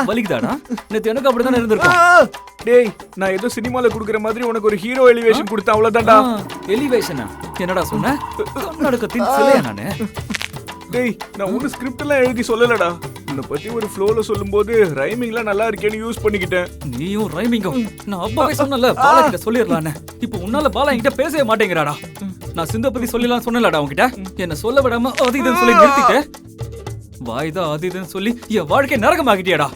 வலிக்குதாடா? நேத்து எனக்கு அப்படிதான் இருந்திருக்கும். டேய், நான் ஏதோ சினிமால குடுக்குற மாதிரி உனக்கு ஒரு ஹீரோ எலிவேஷன் கொடுத்தேன், அவ்வளவுதான்டா. எலிவேஷனா? என்னடா சொன்ன? கண்ணடக்கத்தின் சிலையா நானு? டேய், நான் ஒரு ஸ்கிரிப்ட் எல்லாம் எழுதி சொல்லலடா. உன்னை பத்தி ஒரு ஃப்ளோல சொல்லும்போது ரைமிங்லாம் நல்லா இருக்கேன்னு யூஸ் பண்ணிக்கிட்டேன். நீயும் ரைமிங்கும்? நான் அப்பவே சொன்னல பாலா கிட்ட சொல்லிரலானே. இப்போ உன்னால பாலா என்கிட்ட பேசவே மாட்டேங்கறாடா. நான் சிந்த பத்தி சொல்லலாம் சொன்னலடா உன்கிட்ட. என்ன சொல்ல விடாம அது இதுன்னு சொல்லி நிறுத்திட்ட. வாய்தா அது இதுன்னு சொல்லி என் வாழ்க்கை நரகமாக்கிட்டியாடா.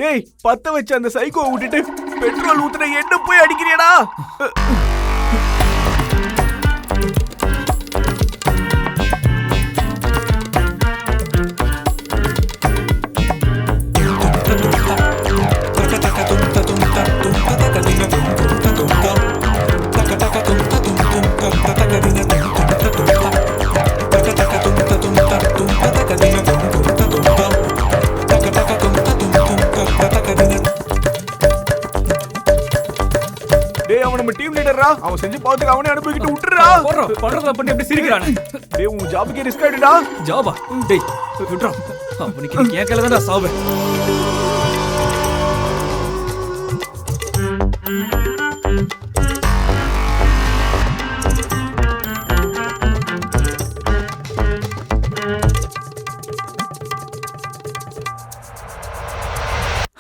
டேய், பத்த வச்ச அந்த சைக்கோ விட்டுட்டு பெட்ரோல் ஊத்துன என்ன போய் அடிக்கிறியடா? டேய், அவன் நம்ம டீம் லீடர்ரா. அவன் செஞ்சு பாத்துக்க, அவனே அனுப்பிக்கிட்டு விட்டுறா. பண்றத பண்ணி எப்படி சிரிக்கிறானே? டேய், உன் ஜாபுக்கே ரிஸ்க் ஆயிடுடா. ஜாபா? டேய் விட்றா. அவனுக்கு ஏன் கேளடா சாவு.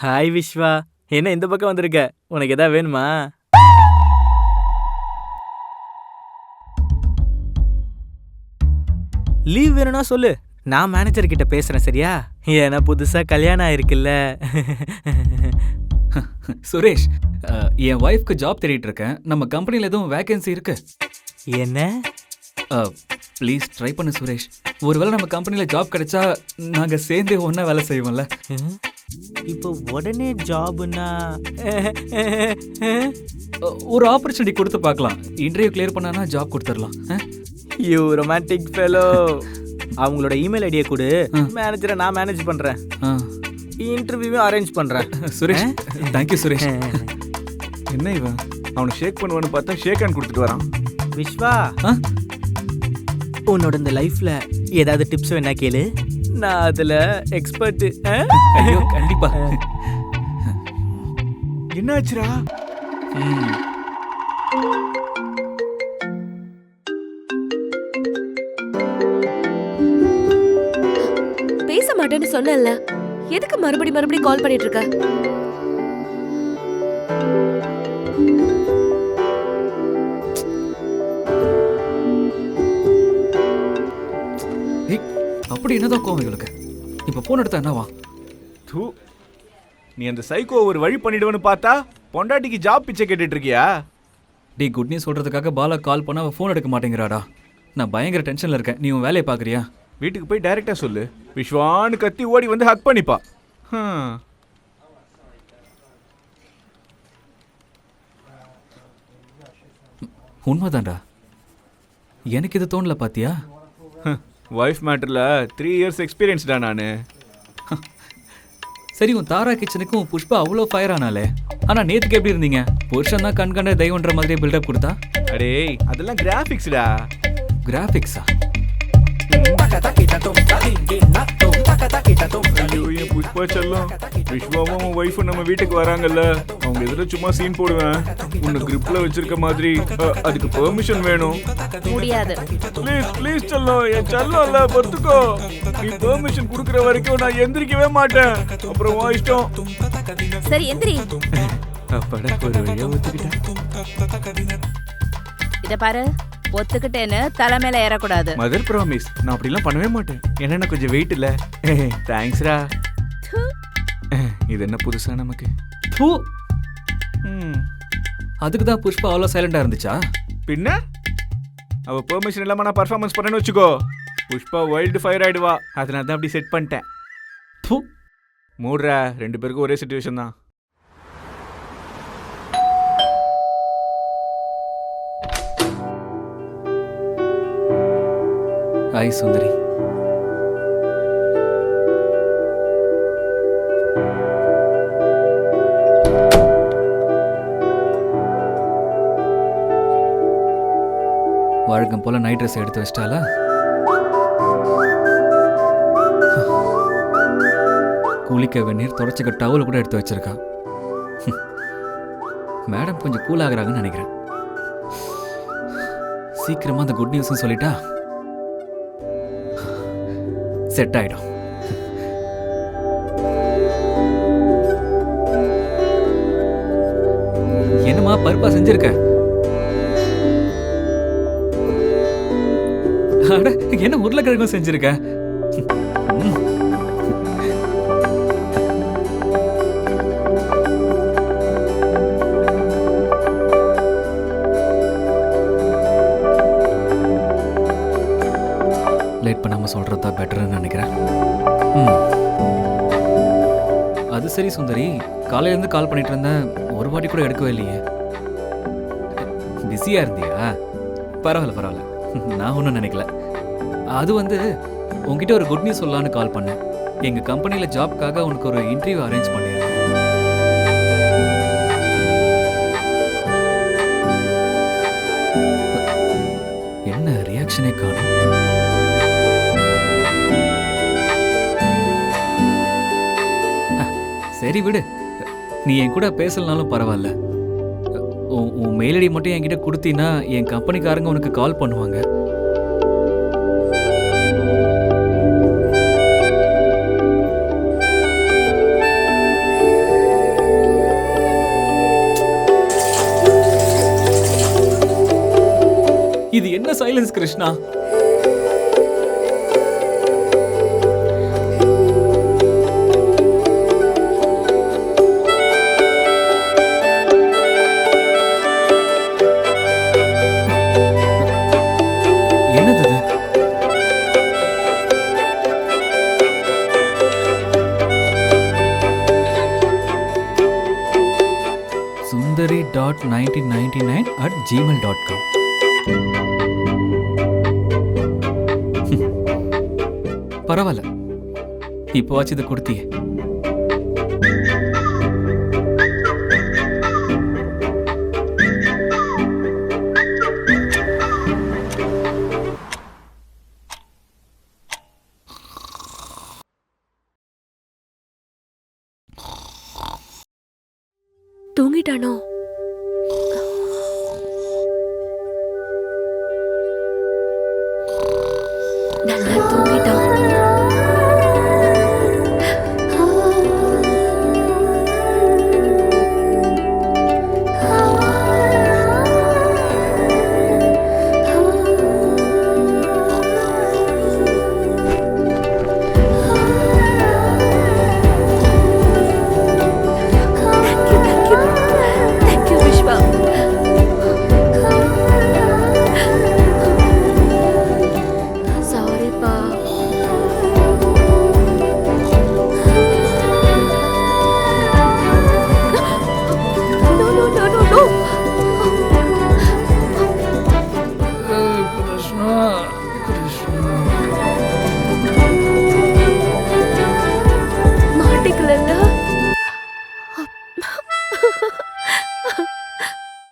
ஹாய் விஸ்வா, என்ன இந்த பக்கம் வந்திருக்க? உனக்கு எதாவது வேணுமா? லீவ் வேணும்னா சொல்லு, நான் மேனேஜர் கிட்ட பேசுறேன், சரியா? ஏன்னா புதுசா கல்யாணம் ஆயிருக்குல்ல. சுரேஷ், என் ஒய்ஃப்க்கு ஜாப் தேடிட்டு இருக்கேன். நம்ம கம்பெனில எதுவும் வேகன்சி இருக்கு? என்ன? ப்ளீஸ் ட்ரை பண்ணு சுரேஷ். ஒருவேளை நம்ம கம்பெனில ஜாப் கிடைச்சா நாங்க சேர்ந்தே ஒண்ணா வேலை செய்வோம்ல. இப்போ உடனே ஜாப்னா ஒரு ஆப்பர்ச்சுனிட்டி கொடுத்து பார்க்கலாம். இன்டர்வியூ கிளியர் பண்ணானா ஜாப் கொடுத்துடலாம். You romantic fellow. அவங்களோட இமெயில் ஐடியை கொடு, மேனேஜரை நான் மேனேஜ் பண்றேன். இன்டர்வியூவும் அரேஞ்ச் பண்றேன். சுரேஷ், தேங்க்யூ சுரேஷ். என்ன இவன் அவனை ஷேக் பண்ணுவான்னு பார்த்தா ஷேக் ஹேண்ட் கொடுத்துட்டு வரான். விஸ்வா, உன்னோட இந்த லைஃப்ல ஏதாவது டிப்ஸ் வேணா கேளு, நான் அதுல எக்ஸ்பர்ட். ஐயோ கண்டிப்பா. என்னாச்சுடா? பேச மாட்டேன்னு சொன்னேன்ல, எதுக்கு மறுபடியும் கால் பண்ணிட்டு இருக்க? அப்படி என்னதான் கோவம் இவளுக்கு? இப்ப போன் எடுத்தா என்னவா? நீ அந்த சைக்கோ ஒரு வழி பண்ணிடுவேன்னு பார்த்தா பொண்டாட்டிக்கு ஜாப் பிச்சை கேட்டுட்டு இருக்கியா? டே, குட் நியூஸ் சொல்றதுக்காக பாலா கால் பண்ணா அவ போன் எடுக்க மாட்டேங்கிறாடா. நான் பயங்கர டென்ஷன்ல இருக்கேன். நீ உன் வேலையை பாக்குறியா? வீட்டுக்கு போய் டைரக்டா சொல்லு. விஸ்வான்னு கத்தி ஓடி வந்து ஹக் பண்ணிப்பா. உண்மைதான்டா. எனக்கு இது தோணல பாத்தியா? வைஃப் மேட்டர்ல 3 years எக்ஸ்பீரியன்ஸ்டா நானு. சரி, உன் தாரா கிச்சனுக்கும் புஷ்பா அவ்வளோ ஃபயர் ஆனாலே. ஆனா நேத்துக்கு எப்படி இருந்தீங்க? புருஷன் தான் கண் கண்ட தெய்வன்ற மாதிரியே பில்டப் கொடுத்தா. அடே, அதெல்லாம் கிராஃபிக்ஸ்டா. கிராஃபிக்ஸா? புஷ்பா செல்லம், விஸ்வாவும் வைஃபும் நம்ம வீட்டுக்கு வராங்கல்ல, அவங்க எதிர சும்மா சீன் போடுவேன். உன்னை கிரிப்ல வச்சிருக்க மாதிரி. அதுக்கு பெர்மிஷன் வேணும். முடியாது. ப்ளீஸ் ப்ளீஸ் செல்லம், என் செல்லம் இல்ல, பொறுத்துக்கோ. நீ பெர்மிஷன் குடுக்கற வரைக்கும் நான் எந்திரிக்கவே மாட்டேன். அப்புறம் வா இஷ்டம். சரி எந்திரி. அப்படா, ஒரு வழியா ஒத்துக்கிட்டேன். இத பாரு, ஒத்துக்கிட்டேன்னு தலை மேல ஏறக்கூடாது. மதர் ப்ராமிஸ், நான் அப்படிலாம் பண்ணவே மாட்டேன். என்ன கொஞ்சம் வெயிட் இல்ல. தேங்க்ஸ்ரா. இது என்ன புதுசா நமக்கு? அதுக்கு தான் புஷ்பா அவ்வளோ சைலண்டா இருந்துச்சா? பின்ன அவ பெர்மிஷன் இல்லாம நான் பர்ஃபார்மன்ஸ் பண்ணேன்னு வச்சுக்கோ, புஷ்பா வைல்டு ஃபயர் ஆயிடுவா. அதனால தான் அப்படி செட் பண்ணிட்டேன். மூடுறா, 2 பேருக்கும் ஒரே சிச்சுவேஷன் தான். ஹாய் சுந்தரி. வழக்கம் போல நைட் ட்ரெஸ் எடுத்து வச்சிட்டால. குளிக்க வெந்நீர் தொடச்சிக்க டவல் கூட எடுத்து வச்சிருக்கா. மேடம் கொஞ்சம் கூல் ஆகுறாங்கன்னு நினைக்கிறேன். சீக்கிரமா அந்த குட் நியூஸ் சொல்லிட்டா செட் ஆயிடும். என்னமா பருப்பா செஞ்சிருக்க? அட, என்ன உருளைக்கிழங்கும் செஞ்சிருக்க? லேட் பண்ணாம சொல்றதா பெட்டர்னு நினைக்கிறேன். அது சரி சுந்தரி, காலையில இருந்து கால் பண்ணிட்டு இருந்தேன், ஒரு வாட்டி கூட எடுக்கவே இல்லையே. பிஸியா இருந்தியா? பரவாயில்ல பரவாயில்ல, நான் ஒன்றும் நினைக்கல. அது உங்ககிட்ட ஒரு குட் நியூஸ் சொல்லலான்னு கால் பண்ணேன். எங்க கம்பெனில ஜாப்காக உனக்கு ஒரு இன்டர்வியூ அரேஞ்ச் பண்ணியிருக்கேன். என்ன ரியாக்ஷனே காணும்? சரி விடு, நீ என் கூட பேசலனாலும் பரவாயில்ல. உன் மெயில் ஐடி மட்டும் என்கிட்ட கொடுத்தீன்னா என் கம்பெனிக்காரங்க உனக்கு கால் பண்ணுவாங்க. இது என்ன சைலன்ஸ் கிருஷ்ணா? என்னது இது? sundari.1999@gmail.com. பரவாயில்ல, இப்போவாச்சும் இதை கொடுத்தியே. தூங்கிட்டானோ?